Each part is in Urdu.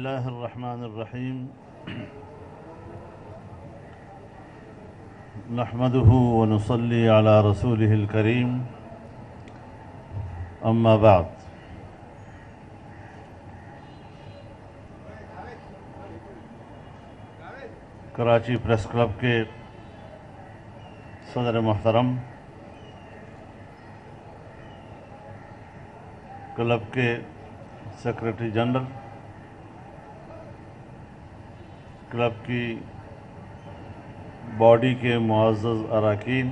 الله الرحمن الرحيم نحمده ونصلي على رسوله الكريم أما بعد کراچی پریس کلب کے صدر محترم، کلب کے سیکرٹری جنرل، کلب کی باڈی کے معزز اراکین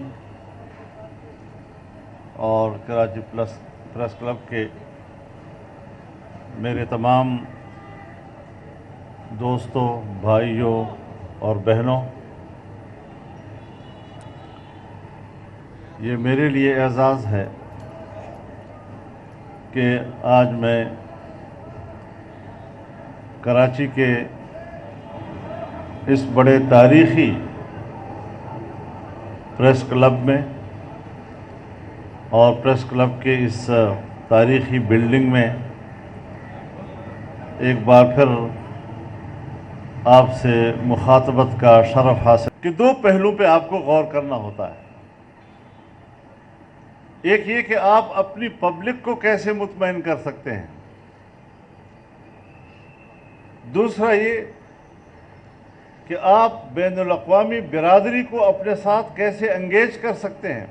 اور کراچی پریس کلب کے میرے تمام دوستوں، بھائیوں اور بہنوں، یہ میرے لیے اعزاز ہے کہ آج میں کراچی کے اس بڑے تاریخی پریس کلب میں اور پریس کلب کے اس تاریخی بلڈنگ میں ایک بار پھر آپ سے مخاطبت کا شرف حاصل کہ دو پہلو پہ آپ کو غور کرنا ہوتا ہے۔ ایک یہ کہ آپ اپنی پبلک کو کیسے مطمئن کر سکتے ہیں، دوسرا یہ کہ آپ بین الاقوامی برادری کو اپنے ساتھ کیسے انگیج کر سکتے ہیں۔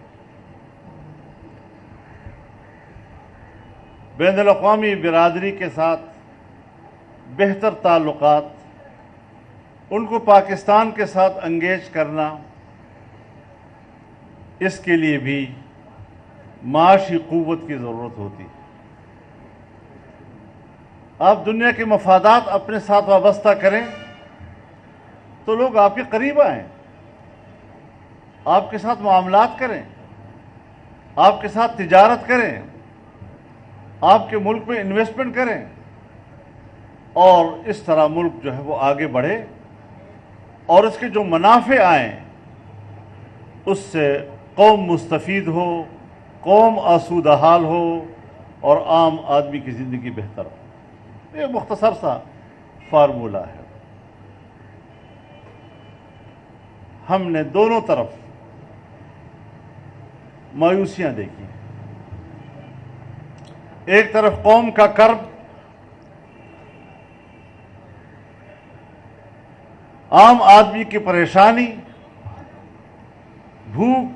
بین الاقوامی برادری کے ساتھ بہتر تعلقات، ان کو پاکستان کے ساتھ انگیج کرنا، اس کے لیے بھی معاشی قوت کی ضرورت ہوتی ہے۔ آپ دنیا کے مفادات اپنے ساتھ وابستہ کریں تو لوگ آپ کے قریب آئیں، آپ کے ساتھ معاملات کریں، آپ کے ساتھ تجارت کریں، آپ کے ملک میں انویسٹمنٹ کریں، اور اس طرح ملک جو ہے وہ آگے بڑھے اور اس کے جو منافع آئیں اس سے قوم مستفید ہو، قوم آسودہ حال ہو اور عام آدمی کی زندگی بہتر ہو۔ یہ مختصر سا فارمولہ ہے۔ ہم نے دونوں طرف مایوسیاں دیکھی، ایک طرف قوم کا کرب، عام آدمی کی پریشانی، بھوک،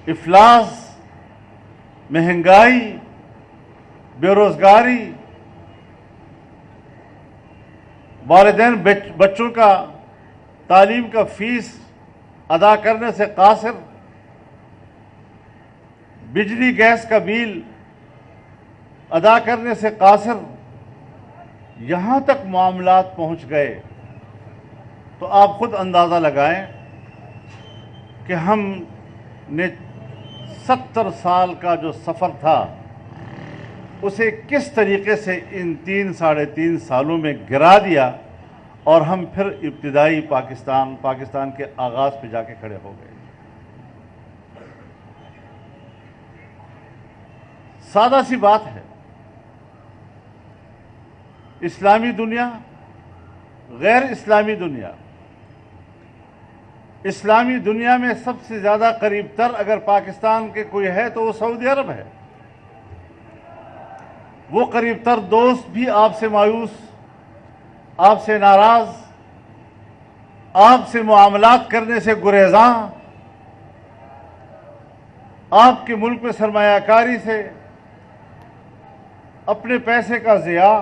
افلاس، مہنگائی، بے روزگاری، والدین بچوں کا تعلیم کا فیس ادا کرنے سے قاصر، بجلی گیس کا بل ادا کرنے سے قاصر، یہاں تک معاملات پہنچ گئے تو آپ خود اندازہ لگائیں کہ ہم نے 70 سال کا جو سفر تھا اسے کس طریقے سے ان 3-3.5 سالوں میں گرا دیا، اور ہم پھر ابتدائی پاکستان کے آغاز پہ جا کے کھڑے ہو گئے۔ سادہ سی بات ہے، اسلامی دنیا، غیر اسلامی دنیا۔ اسلامی دنیا میں سب سے زیادہ قریب تر اگر پاکستان کے کوئی ہے تو وہ سعودی عرب ہے۔ وہ قریب تر دوست بھی آپ سے مایوس، آپ سے ناراض، آپ سے معاملات کرنے سے گریزاں، آپ کے ملک میں سرمایہ کاری سے، اپنے پیسے کا ضیاع،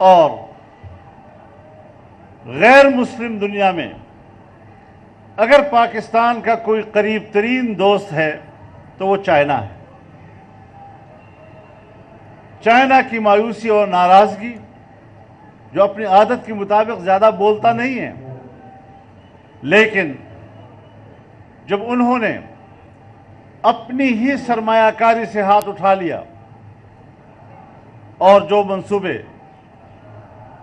اور غیر مسلم دنیا میں اگر پاکستان کا کوئی قریب ترین دوست ہے تو وہ چائنا ہے۔ چائنا کی مایوسی اور ناراضگی، جو اپنی عادت کے مطابق زیادہ بولتا نہیں ہے، لیکن جب انہوں نے اپنی ہی سرمایہ کاری سے ہاتھ اٹھا لیا اور جو منصوبے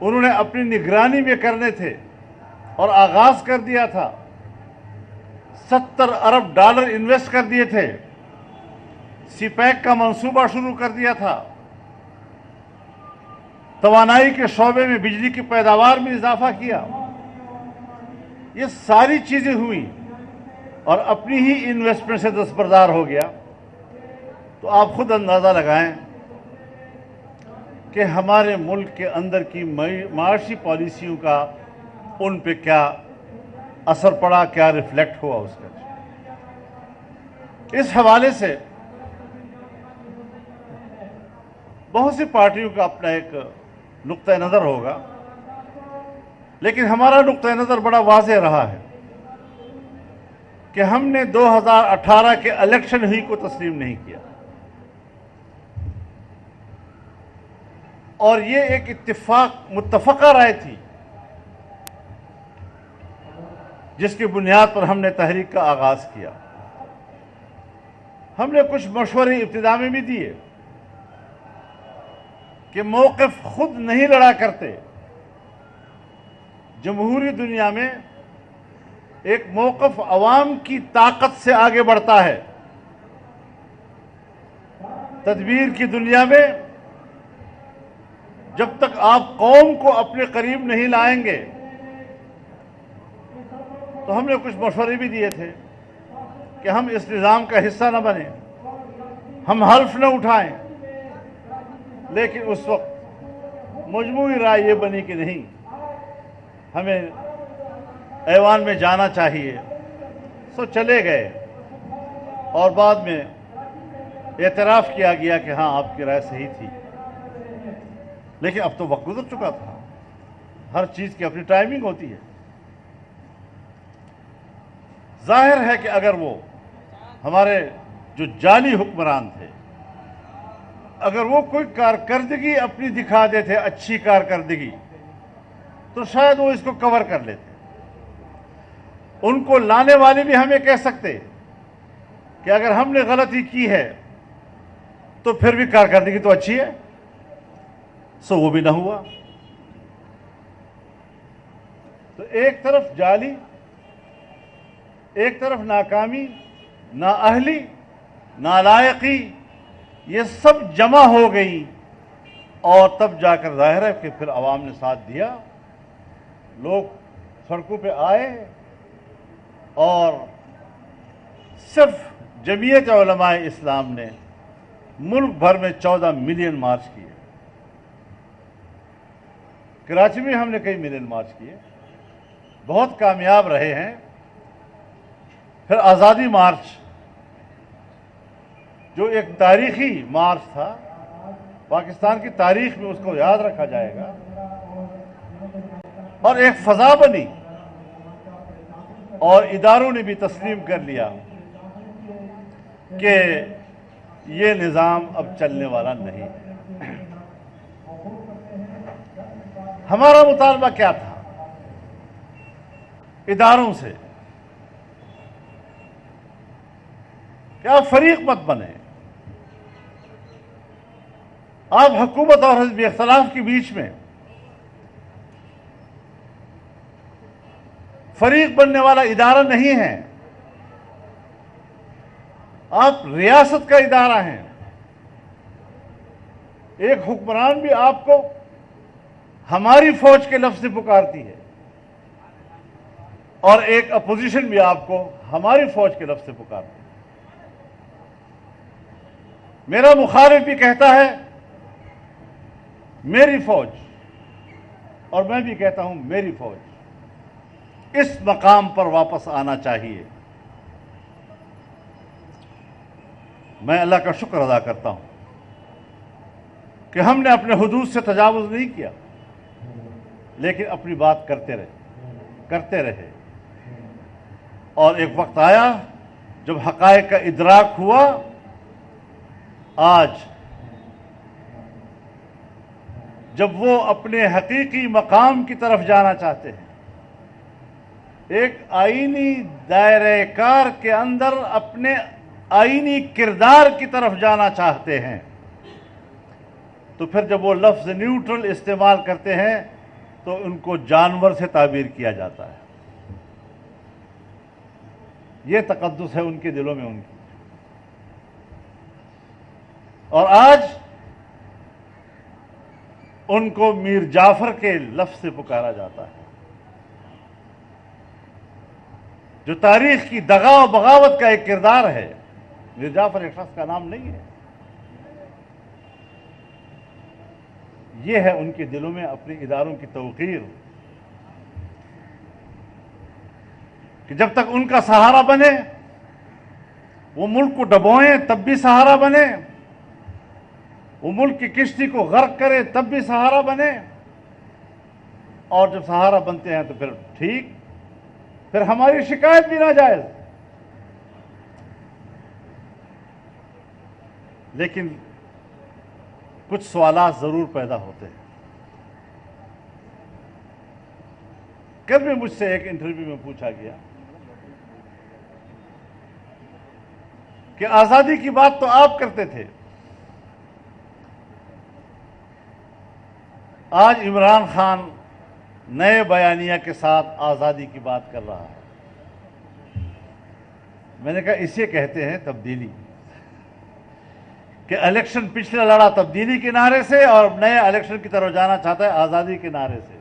انہوں نے اپنی نگرانی میں کرنے تھے اور آغاز کر دیا تھا، 70 ارب ڈالر انویسٹ کر دیے تھے، سی پیک کا منصوبہ شروع کر دیا تھا، توانائی کے شعبے میں بجلی کی پیداوار میں اضافہ کیا. یہ ساری چیزیں ہوئی اور اپنی ہی انویسٹمنٹ سے دستبردار ہو گیا. تو آپ خود اندازہ لگائیں کہ ہمارے ملک کے اندر کی معاشی پالیسیوں کا ان پہ کیا اثر پڑا, کیا ریفلیکٹ ہوا اس کا. اس حوالے سے بہت سی پارٹیوں کا اپنا ایک نقطہ نظر ہوگا, لیکن ہمارا نقطہ نظر بڑا واضح رہا ہے کہ ہم نے 2018 کے الیکشن ہی کو تسلیم نہیں کیا, اور یہ ایک متفقہ رائے تھی جس کی بنیاد پر ہم نے تحریک کا آغاز کیا. ہم نے کچھ مشورے ابتدا میں بھی دیے کہ موقف خود نہیں لڑا کرتے. جمہوری دنیا میں ایک موقف عوام کی طاقت سے آگے بڑھتا ہے. تدبیر کی دنیا میں جب تک آپ قوم کو اپنے قریب نہیں لائیں گے, تو ہم نے کچھ مشورے بھی دیے تھے کہ ہم اس نظام کا حصہ نہ بنیں, ہم حلف نہ اٹھائیں. لیکن اس وقت مجموعی رائے یہ بنی کہ نہیں, ہمیں ایوان میں جانا چاہیے. سو چلے گئے اور بعد میں اعتراف کیا گیا کہ ہاں آپ کی رائے صحیح تھی. لیکن اب تو وقت گزر چکا تھا, ہر چیز کی اپنی ٹائمنگ ہوتی ہے. ظاہر ہے کہ اگر وہ ہمارے جو جعلی حکمران تھے, اگر وہ کوئی کارکردگی اپنی دکھا دیتے, اچھی کارکردگی, تو شاید وہ اس کو کور کر لیتے. ان کو لانے والے بھی ہمیں کہہ سکتے کہ اگر ہم نے غلطی کی ہے تو پھر بھی کارکردگی تو اچھی ہے. سو وہ بھی نہ ہوا. تو ایک طرف جعلی, ایک طرف ناکامی, نااہلی, نالائقی, یہ سب جمع ہو گئی, اور تب جا کر ظاہر ہے کہ پھر عوام نے ساتھ دیا. لوگ سڑکوں پہ آئے اور صرف جمعیت علماء اسلام نے ملک بھر میں 14 ملین مارچ کیے. کراچی میں ہم نے کئی ملین مارچ کیے, بہت کامیاب رہے ہیں. پھر آزادی مارچ جو ایک تاریخی مارچ تھا, پاکستان کی تاریخ میں اس کو یاد رکھا جائے گا, اور ایک فضا بنی اور اداروں نے بھی تسلیم کر لیا کہ یہ نظام اب چلنے والا نہیں ہے. ہمارا مطالبہ کیا تھا اداروں سے کہ آپ فریق مت بنے, آپ حکومت اور حزب اختلاف کے بیچ میں فریق بننے والا ادارہ نہیں ہے. آپ ریاست کا ادارہ ہیں. ایک حکمران بھی آپ کو ہماری فوج کے لفظ سے پکارتی ہے, اور ایک اپوزیشن بھی آپ کو ہماری فوج کے لفظ سے پکارتی ہے. میرا مخالف بھی کہتا ہے میری فوج, اور میں بھی کہتا ہوں میری فوج. اس مقام پر واپس آنا چاہیے. میں اللہ کا شکر ادا کرتا ہوں کہ ہم نے اپنے حدود سے تجاوز نہیں کیا, لیکن اپنی بات کرتے رہے. اور ایک وقت آیا جب حقائق کا ادراک ہوا. آج جب وہ اپنے حقیقی مقام کی طرف جانا چاہتے ہیں, ایک آئینی دائرہ کار کے اندر اپنے آئینی کردار کی طرف جانا چاہتے ہیں, تو پھر جب وہ لفظ نیوٹرل استعمال کرتے ہیں تو ان کو جانور سے تعبیر کیا جاتا ہے. یہ تقدس ہے ان کے دلوں میں ان کی. اور آج ان کو میر جعفر کے لفظ سے پکارا جاتا ہے، جو تاریخ کی دغا و بغاوت کا ایک کردار ہے۔ میر جعفر ایک شخص کا نام نہیں ہے، یہ ہے ان کے دلوں میں اپنے اداروں کی توقیر، کہ جب تک ان کا سہارا بنے، وہ ملک کو ڈبوئیں تب بھی سہارا بنے، وہ ملک کی کشتی کو غرق کرے تب بھی سہارا بنے، اور جب سہارا بنتے ہیں تو پھر ٹھیک، پھر ہماری شکایت بھی ناجائز۔ لیکن کچھ سوالات ضرور پیدا ہوتے ہیں۔ کل بھی مجھ سے ایک انٹرویو میں پوچھا گیا کہ آزادی کی بات تو آپ کرتے تھے، آج عمران خان نئے بیانیہ کے ساتھ آزادی کی بات کر رہا ہے۔ میں نے کہا اسے کہتے ہیں تبدیلی، کہ الیکشن پچھلے لڑا تبدیلی کے نعرے سے اور نئے الیکشن کی طرف جانا چاہتا ہے آزادی کے نعرے سے۔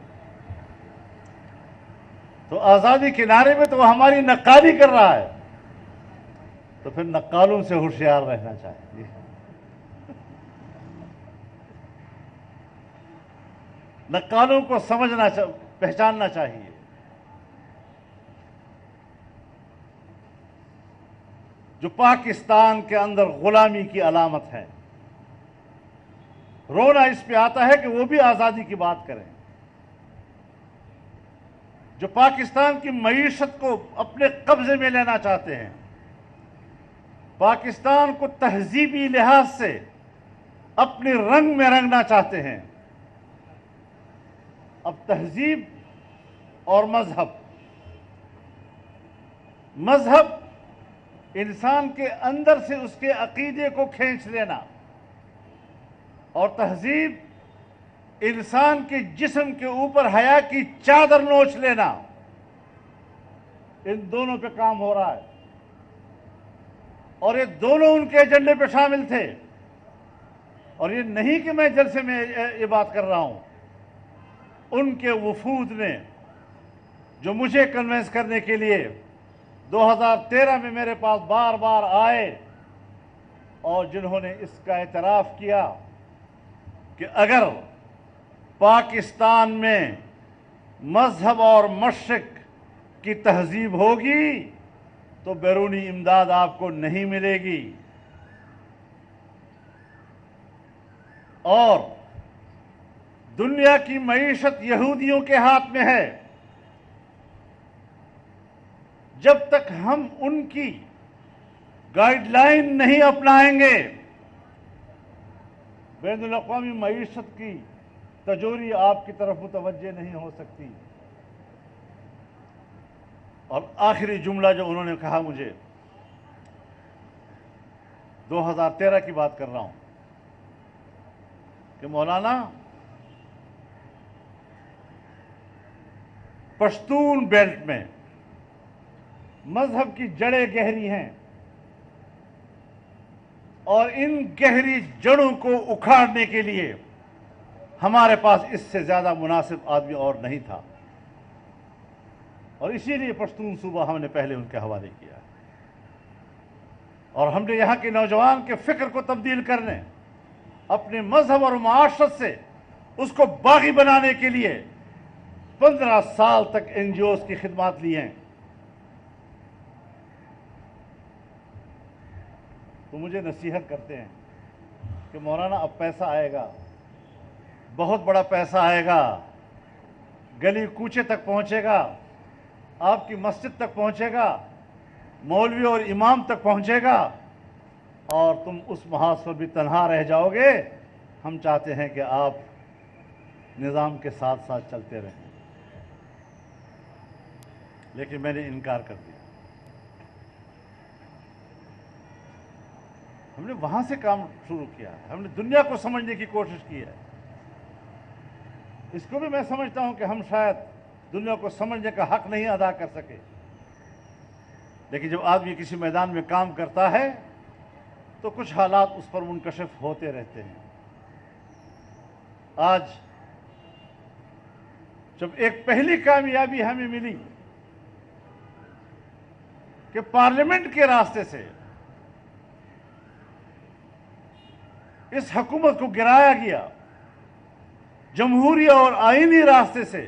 تو آزادی کے نعرے میں تو وہ ہماری نقالی کر رہا ہے، تو پھر نقالوں سے ہوشیار رہنا چاہیے۔ نقالوں کو سمجھنا پہچاننا چاہیے۔ جو پاکستان کے اندر غلامی کی علامت ہے، رونا اس پہ آتا ہے کہ وہ بھی آزادی کی بات کریں۔ جو پاکستان کی معیشت کو اپنے قبضے میں لینا چاہتے ہیں، پاکستان کو تہذیبی لحاظ سے اپنے رنگ میں رنگنا چاہتے ہیں۔ اب تہذیب اور مذہب انسان کے اندر سے اس کے عقیدے کو کھینچ لینا، اور تہذیب انسان کے جسم کے اوپر حیا کی چادر نوچ لینا، ان دونوں پہ کام ہو رہا ہے، اور یہ دونوں ان کے ایجنڈے پہ شامل تھے۔ اور یہ نہیں کہ میں جلسے میں یہ بات کر رہا ہوں، ان کے وفود نے جو مجھے کنونس کرنے کے لیے 2013 میں میرے پاس بار بار آئے، اور جنہوں نے اس کا اعتراف کیا کہ اگر پاکستان میں مذہب اور مشرق کی تہذیب ہوگی تو بیرونی امداد آپ کو نہیں ملے گی، اور دنیا کی معیشت یہودیوں کے ہاتھ میں ہے۔ جب تک ہم ان کی گائیڈ لائن نہیں اپنائیں گے، بین الاقوامی معیشت کی تجوری آپ کی طرف متوجہ نہیں ہو سکتی۔ اور آخری جملہ جو انہوں نے کہا مجھے، 2013 کی بات کر رہا ہوں، کہ مولانا پشتون بیلٹ میں مذہب کی جڑیں گہری ہیں، اور ان گہری جڑوں کو اکھاڑنے کے لیے ہمارے پاس اس سے زیادہ مناسب آدمی اور نہیں تھا، اور اسی لیے پشتون صوبہ ہم نے پہلے ان کے حوالے کیا، اور ہم نے یہاں کے نوجوان کے فکر کو تبدیل کرنے، اپنے مذہب اور معاشرت سے اس کو باغی بنانے کے لیے 15 سال تک این جی اوز کی خدمات لی ہیں۔ تو مجھے نصیحت کرتے ہیں کہ مولانا اب پیسہ آئے گا، بہت بڑا پیسہ آئے گا، گلی کوچے تک پہنچے گا، آپ کی مسجد تک پہنچے گا، مولوی اور امام تک پہنچے گا، اور تم اس محاذ پر بھی تنہا رہ جاؤ گے۔ ہم چاہتے ہیں کہ آپ نظام کے ساتھ ساتھ چلتے رہیں، لیکن میں نے انکار کر دیا۔ ہم نے وہاں سے کام شروع کیا ہے، ہم نے دنیا کو سمجھنے کی کوشش کی ہے۔ اس کو بھی میں سمجھتا ہوں کہ ہم شاید دنیا کو سمجھنے کا حق نہیں ادا کر سکے، لیکن جب آدمی کسی میدان میں کام کرتا ہے تو کچھ حالات اس پر منکشف ہوتے رہتے ہیں۔ آج جب ایک پہلی کامیابی ہمیں ملی کہ پارلیمنٹ کے راستے سے اس حکومت کو گرایا گیا، جمہوری اور آئینی راستے سے،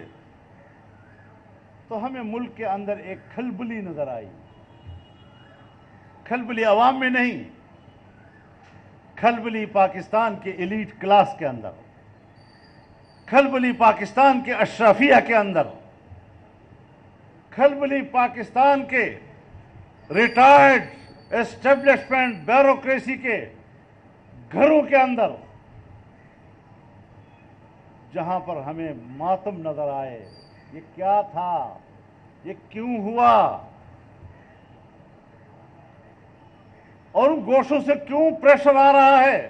تو ہمیں ملک کے اندر ایک کھلبلی نظر آئی. کھلبلی عوام میں نہیں، کھلبلی پاکستان کے ایلیٹ کلاس کے اندر، کھلبلی پاکستان کے اشرافیہ کے اندر، کھلبلی پاکستان کے ریٹائرڈ اسٹیبلشمنٹ بیوروکریسی کے گھروں کے اندر، جہاں پر ہمیں ماتم نظر آئے. یہ کیا تھا؟ یہ کیوں ہوا؟ اور ان گوشوں سے کیوں پریشر آ رہا ہے؟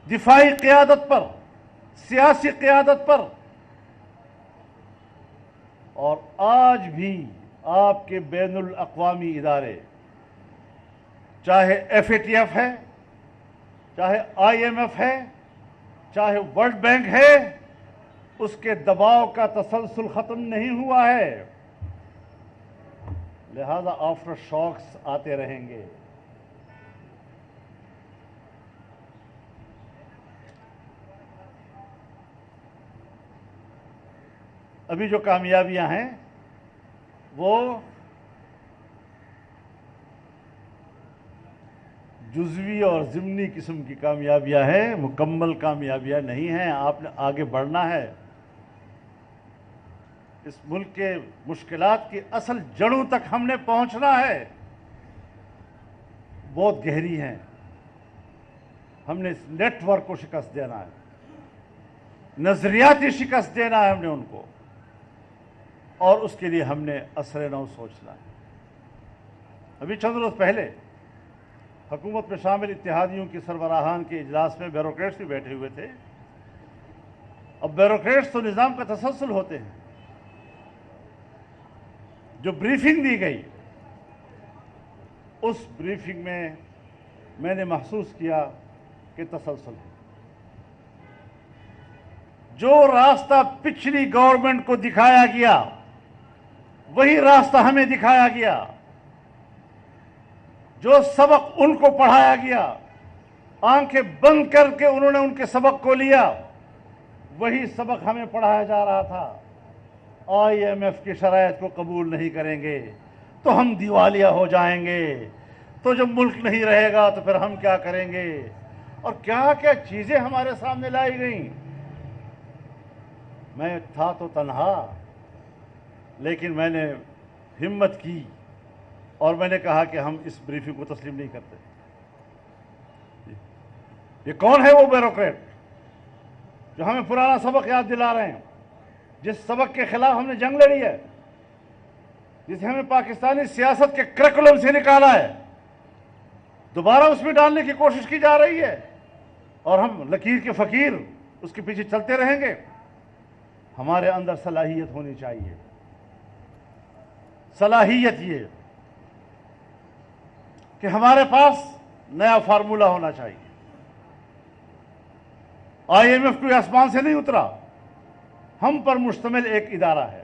دفاعی قیادت پر، سیاسی قیادت پر. اور آج بھی آپ کے بین الاقوامی ادارے، چاہے ایف اے ٹی ایف ہے، چاہے آئی ایم ایف ہے، چاہے ورلڈ بینک ہے، اس کے دباؤ کا تسلسل ختم نہیں ہوا ہے. لہذا آفٹر شاکس آتے رہیں گے. ابھی جو کامیابیاں ہیں وہ جزوی اور ضمنی قسم کی کامیابیاں ہیں، مکمل کامیابیاں نہیں ہیں. آپ نے آگے بڑھنا ہے. اس ملک کے مشکلات کی اصل جڑوں تک ہم نے پہنچنا ہے. بہت گہری ہیں. ہم نے اس نیٹ ورک کو شکست دینا ہے، نظریاتی شکست دینا ہے ہم نے ان کو، اور اس کے لیے ہم نے عصر نو سوچنا ہے. ابھی چند روز پہلے حکومت میں شامل اتحادیوں کی سربراہان کے اجلاس میں بیوروکریٹس بھی بیٹھے ہوئے تھے. اب بیوروکریٹس تو نظام کا تسلسل ہوتے ہیں. جو بریفنگ دی گئی، اس بریفنگ میں نے محسوس کیا کہ تسلسل ہے. جو راستہ پچھلی گورنمنٹ کو دکھایا گیا وہی راستہ ہمیں دکھایا گیا. جو سبق ان کو پڑھایا گیا، آنکھیں بند کر کے انہوں نے ان کے سبق کو لیا، وہی سبق ہمیں پڑھایا جا رہا تھا. آئی ایم ایف کی شرائط کو قبول نہیں کریں گے تو ہم دیوالیہ ہو جائیں گے، تو جب ملک نہیں رہے گا تو پھر ہم کیا کریں گے. اور کیا کیا چیزیں ہمارے سامنے لائی گئیں. میں تھا تو تنہا، لیکن میں نے ہمت کی اور میں نے کہا کہ ہم اس بریفنگ کو تسلیم نہیں کرتے. یہ کون ہے وہ بیوروکریٹ جو ہمیں پرانا سبق یاد دلا رہے ہیں، جس سبق کے خلاف ہم نے جنگ لڑی ہے، جسے ہمیں پاکستانی سیاست کے کریکولم سے نکالا ہے، دوبارہ اس میں ڈالنے کی کوشش کی جا رہی ہے، اور ہم لکیر کے فقیر اس کے پیچھے چلتے رہیں گے. ہمارے اندر صلاحیت ہونی چاہیے. صلاحیت یہ کہ ہمارے پاس نیا فارمولہ ہونا چاہیے. آئی ایم ایف کوئی آسمان سے نہیں اترا، ہم پر مشتمل ایک ادارہ ہے،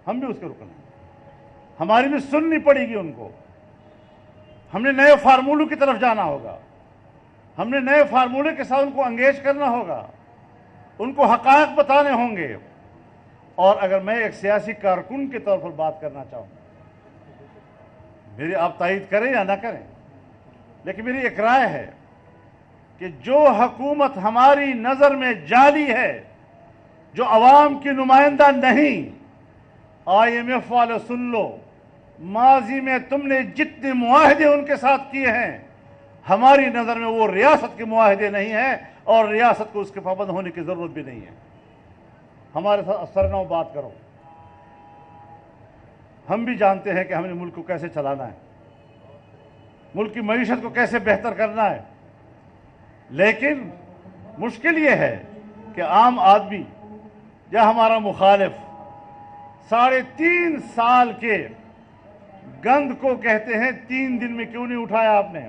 ہم بھی اس کے رکن ہیں. ہماری بھی سننی پڑے گی ان کو. ہم نے نئے فارمولوں کی طرف جانا ہوگا، ہم نے نئے فارمولے کے ساتھ ان کو انگیج کرنا ہوگا، ان کو حقائق بتانے ہوں گے. اور اگر میں ایک سیاسی کارکن کے طور پر بات کرنا چاہوں، میری آپ تائید کریں یا نہ کریں، لیکن میری ایک رائے ہے کہ جو حکومت ہماری نظر میں جعلی ہے، جو عوام کی نمائندہ نہیں، آئی ایم ایف والے سن لو، ماضی میں تم نے جتنے معاہدے ان کے ساتھ کیے ہیں، ہماری نظر میں وہ ریاست کے معاہدے نہیں ہیں، اور ریاست کو اس کے پابند ہونے کی ضرورت بھی نہیں ہے. ہمارے ساتھ سرنو بات کرو. ہم بھی جانتے ہیں کہ ہم نے ملک کو کیسے چلانا ہے، ملک کی معیشت کو کیسے بہتر کرنا ہے. لیکن مشکل یہ ہے کہ عام آدمی یا ہمارا مخالف 3.5 سال کے گند کو کہتے ہیں 3 دن میں کیوں نہیں اٹھایا آپ نے.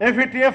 FATF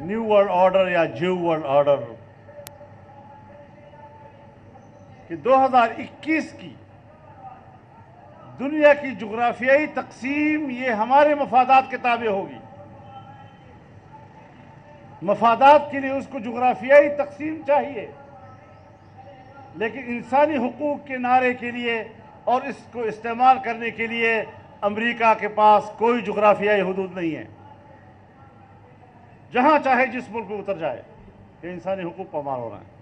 نیو ورلڈ آرڈر یا جیو ورلڈ آرڈر کہ 2021 کی دنیا کی جغرافیائی تقسیم یہ ہمارے مفادات کے تابع ہوگی. مفادات کے لیے اس کو جغرافیائی تقسیم چاہیے، لیکن انسانی حقوق کے نعرے کے لیے اور اس کو استعمال کرنے کے لیے امریکہ کے پاس کوئی جغرافیائی حدود نہیں ہے. جہاں چاہے جس ملک میں اتر جائے کہ انسانی حقوق پامال ہو رہا ہے،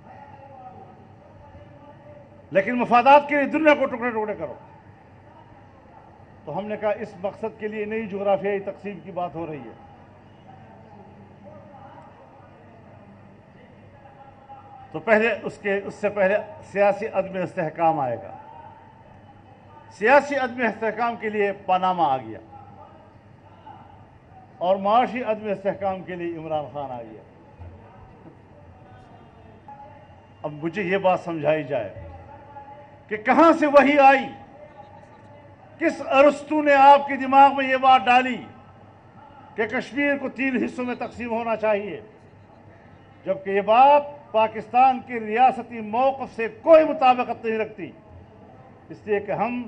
لیکن مفادات کے لیے دنیا کو ٹکڑے ٹکڑے کرو. تو ہم نے کہا اس مقصد کے لیے نئی جغرافیائی تقسیم کی بات ہو رہی ہے. تو پہلے اس سے پہلے سیاسی عدم استحکام آئے گا. سیاسی عدم استحکام کے لیے پاناما آ گیا اور معاشی عدم استحکام کے لیے عمران خان آ گیا. اب مجھے یہ بات سمجھائی جائے کہ کہاں سے وحی آئی، کس ارسطو نے آپ کے دماغ میں یہ بات ڈالی کہ کشمیر کو 3 حصوں میں تقسیم ہونا چاہیے، جبکہ یہ بات پاکستان کے ریاستی موقف سے کوئی مطابقت نہیں رکھتی، اس لیے کہ ہم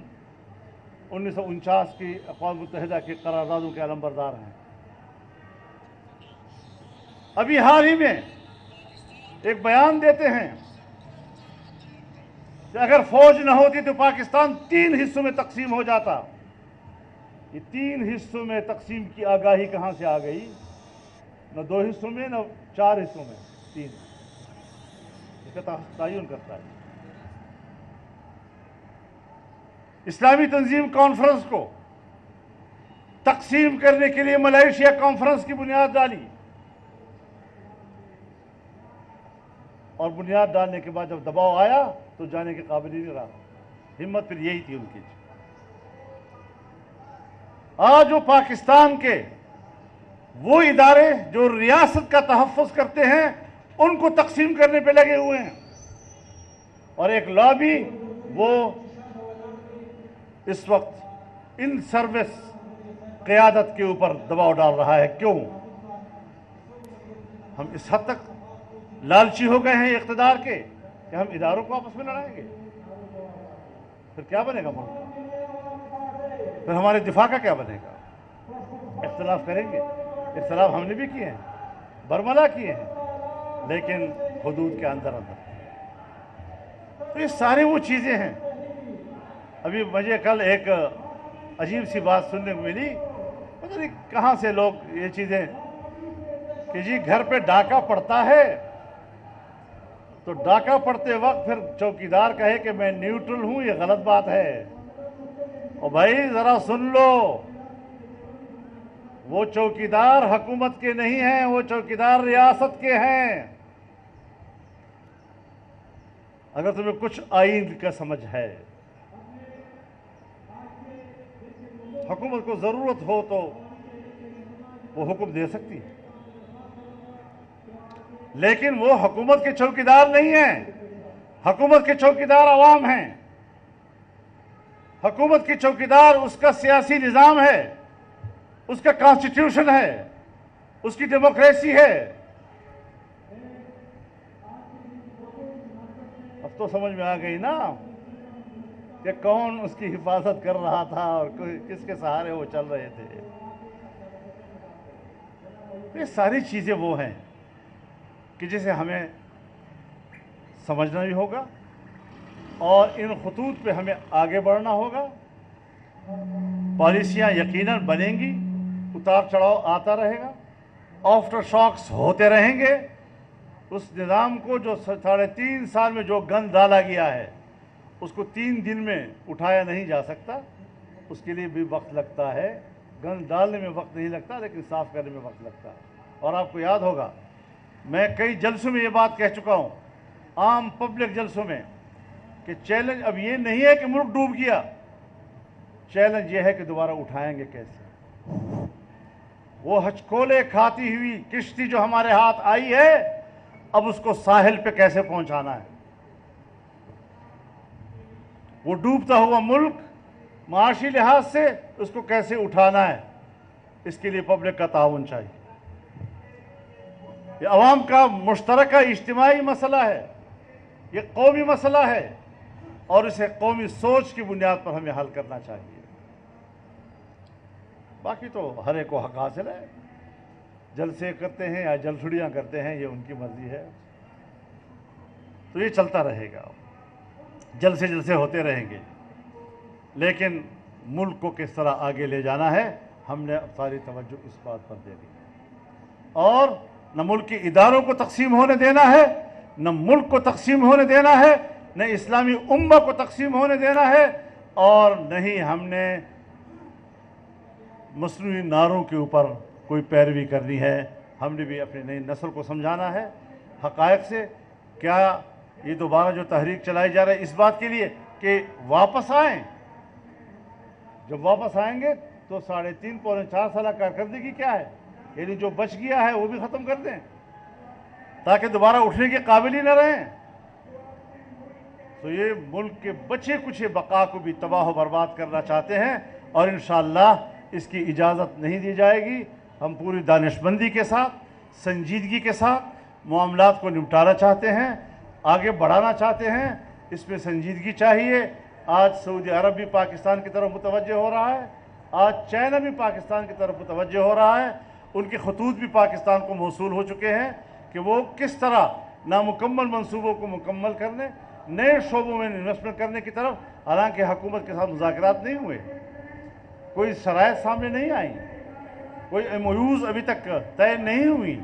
1949 کی اقوام متحدہ کی قراردادوں کے علمبردار ہیں. ابھی حال ہی میں ایک بیان دیتے ہیں کہ اگر فوج نہ ہوتی تو پاکستان 3 حصوں میں تقسیم ہو جاتا. یہ 3 حصوں میں تقسیم کی آگاہی کہاں سے آ گئی؟ نہ 2 حصوں میں، نہ 4 حصوں میں، 3. اس کا تعین کرتا ہے اسلامی تنظیم کانفرنس کو تقسیم کرنے کے لیے ملیشیا کانفرنس کی بنیاد ڈالی، اور بنیاد ڈالنے کے بعد جب دباؤ آیا تو جانے کے قابل ہی نہیں رہا. ہمت پھر یہی تھی ان کی. آج وہ پاکستان کے وہ ادارے جو ریاست کا تحفظ کرتے ہیں ان کو تقسیم کرنے پہ لگے ہوئے ہیں، اور ایک لابی وہ اس وقت ان سروس قیادت کے اوپر دباؤ ڈال رہا ہے. کیوں؟ ہم اس حد تک لالچی ہو گئے ہیں اقتدار کے کہ ہم اداروں کو آپس میں لڑائیں گے. پھر کیا بنے گا ملک؟ پھر ہمارے دفاع کا کیا بنے گا؟ اختلاف کریں گے. اختلاف ہم نے بھی کیے ہیں، برملا کیے ہیں، لیکن حدود کے اندر. تو یہ ساری وہ چیزیں ہیں. ابھی مجھے کل ایک عجیب سی بات سننے کو ملی، پتہ نہیں کہاں سے لوگ یہ چیزیں کہ جی گھر پہ ڈاکہ پڑتا ہے تو ڈاکہ پڑتے وقت پھر چوکیدار کہے کہ میں نیوٹرل ہوں، یہ غلط بات ہے. اور بھائی ذرا سن لو، وہ چوکیدار حکومت کے نہیں ہیں، وہ چوکیدار ریاست کے ہیں. اگر تمہیں کچھ آئین کا سمجھ ہے، حکومت کو ضرورت ہو تو وہ حکم دے سکتی ہے، لیکن وہ حکومت کے چوکیدار نہیں ہیں. حکومت کے چوکیدار عوام ہیں. حکومت کی چوکیدار اس کا سیاسی نظام ہے، اس کا کانسٹیٹیوشن ہے، اس کی ڈیموکریسی ہے. اب تو سمجھ میں آ گئی نا کہ کون اس کی حفاظت کر رہا تھا اور کس کے سہارے وہ چل رہے تھے. یہ ساری چیزیں وہ ہیں کہ جسے ہمیں سمجھنا بھی ہوگا اور ان خطوط پہ ہمیں آگے بڑھنا ہوگا. پالیسیاں یقیناً بنیں گی، اتار چڑھاؤ آتا رہے گا، آفٹر شاکس ہوتے رہیں گے. اس نظام کو جو 3.5 سال میں جو گند ڈالا گیا ہے اس کو 3 دن میں اٹھایا نہیں جا سکتا. اس کے لیے بھی وقت لگتا ہے. گند ڈالنے میں وقت نہیں لگتا، لیکن صاف کرنے میں وقت لگتا ہے. اور آپ کو یاد ہوگا میں کئی جلسوں میں یہ بات کہہ چکا ہوں، عام پبلک جلسوں میں، کہ چیلنج اب یہ نہیں ہے کہ ملک ڈوب گیا، چیلنج یہ ہے کہ دوبارہ اٹھائیں گے کیسے. وہ ہچکولے کھاتی ہوئی کشتی جو ہمارے ہاتھ آئی ہے، اب اس کو ساحل پہ کیسے پہنچانا ہے. وہ ڈوبتا ہوا ملک معاشی لحاظ سے اس کو کیسے اٹھانا ہے. اس کے لیے پبلک کا تعاون چاہیے. یہ عوام کا مشترکہ اجتماعی مسئلہ ہے، یہ قومی مسئلہ ہے، اور اسے قومی سوچ کی بنیاد پر ہمیں حل کرنا چاہیے۔ باقی تو ہر ایک کو حق حاصل ہے، جلسے کرتے ہیں یا جلسڑیاں کرتے ہیں، یہ ان کی مرضی ہے، تو یہ چلتا رہے گا، جلسے ہوتے رہیں گے، لیکن ملک کو کس طرح آگے لے جانا ہے ہم نے ساری توجہ اس بات پر دے دی، اور نہ ملک کے اداروں کو تقسیم ہونے دینا ہے، نہ ملک کو تقسیم ہونے دینا ہے، نہ اسلامی امہ کو تقسیم ہونے دینا ہے، اور نہ ہی ہم نے مصنوعی نعروں کے اوپر کوئی پیروی کرنی ہے۔ ہم نے بھی اپنی نئی نسل کو سمجھانا ہے حقائق سے۔ کیا یہ دوبارہ جو تحریک چلائی جا رہی ہے اس بات کے لیے کہ واپس آئیں؟ جب واپس آئیں گے تو 3.5 پونے 4 سالہ کارکردگی کیا ہے، یعنی جو بچ گیا ہے وہ بھی ختم کر دیں تاکہ دوبارہ اٹھنے کے قابل ہی نہ رہیں۔ تو یہ ملک کے بچے کچھ بقا کو بھی تباہ و برباد کرنا چاہتے ہیں، اور انشاءاللہ اس کی اجازت نہیں دی جائے گی۔ ہم پوری دانشمندی کے ساتھ، سنجیدگی کے ساتھ معاملات کو نمٹانا چاہتے ہیں، آگے بڑھانا چاہتے ہیں، اس میں سنجیدگی چاہیے۔ آج سعودی عرب بھی پاکستان کی طرف متوجہ ہو رہا ہے، آج چائنا بھی پاکستان کی طرف متوجہ ہو رہا ہے، ان کے خطوط بھی پاکستان کو موصول ہو چکے ہیں کہ وہ کس طرح نامکمل منصوبوں کو مکمل کرنے، نئے شعبوں میں انویسٹمنٹ کرنے کی طرف، حالانکہ حکومت کے ساتھ مذاکرات نہیں ہوئے، کوئی شرائط سامنے نہیں آئیں، کوئی MOUs ابھی تک طے نہیں ہوئی،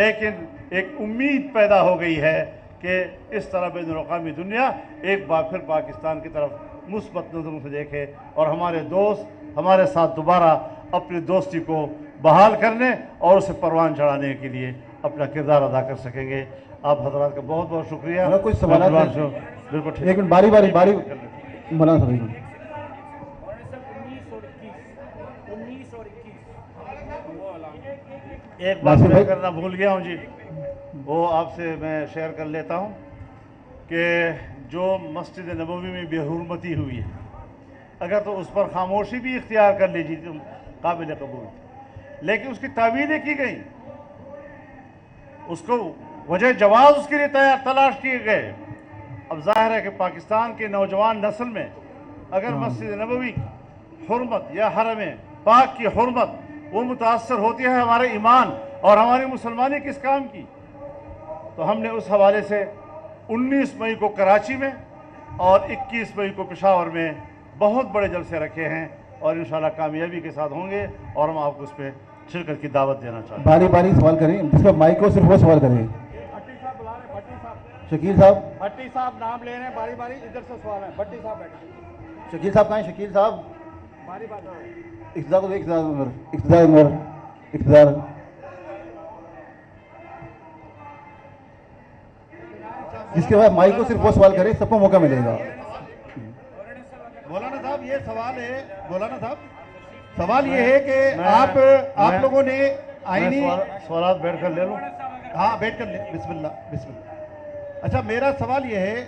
لیکن ایک امید پیدا ہو گئی ہے کہ اس طرح بین الاقوامی دنیا ایک بار پھر پاکستان کی طرف مثبت نظروں سے دیکھے، اور ہمارے دوست ہمارے ساتھ دوبارہ اپنی دوستی کو بحال کرنے اور اسے پروان چڑھانے کے لیے اپنا کردار ادا کر سکیں گے۔ آپ حضرات کا بہت بہت شکریہ۔ کچھ سوالات ہیں؟ بالکل ٹھیک، ایک منٹ، باری مولانا صاحب، 19 اور 21 ایک بات میں کرنا بھول گیا ہوں جی، وہ آپ سے میں شیئر کر لیتا ہوں کہ جو مسجد نبوی میں بے حرمتی ہوئی ہے، اگر تو اس پر خاموشی بھی اختیار کر لیجیے تو قابل قبول، لیکن اس کی تعویلیں کی گئیں، اس کو وجہ جواز اس کے لیے تلاش کیے گئے۔ اب ظاہر ہے کہ پاکستان کے نوجوان نسل میں اگر مسجد نبوی حرمت یا حرم پاک کی حرمت وہ متاثر ہوتی ہے ہمارے ایمان اور ہماری مسلمانی کس کام کی، تو ہم نے اس حوالے سے 19 مئی کو کراچی میں اور 21 مئی کو پشاور میں بہت بڑے جلسے رکھے ہیں، اور انشاءاللہ کامیابی کے ساتھ ہوں گے، اور ہم آپ کو اس پہ شرکت کی دعوت دینا چاہتے ہیں۔ باری سوال کریں، جس کا مائک ہو صرف وہ سوال کریں۔ بھٹی صاحب بلا رہے ہیں، بھٹی صاحب، شکیل صاحب، بھٹی صاحب نام لے رہے ہیں، باری ادھر سے سوال ہے، بھٹی صاحب بیٹھے، شکیل صاحب کہاں ہیں؟ شکیل صاحب، باری اقتدار جس کے بعد مائک کو صرف وہ سوال کرے، سب کو موقع ملے گا۔ مولانا صاحب یہ سوال ہے، مولانا صاحب سوال یہ ہے کہ آپ لوگوں نے آئینی سوالات بیٹھ کر لے لوں؟ ہاں بیٹھ کر لیں، بسم اللہ بسم اللہ۔ اچھا میرا سوال یہ ہے،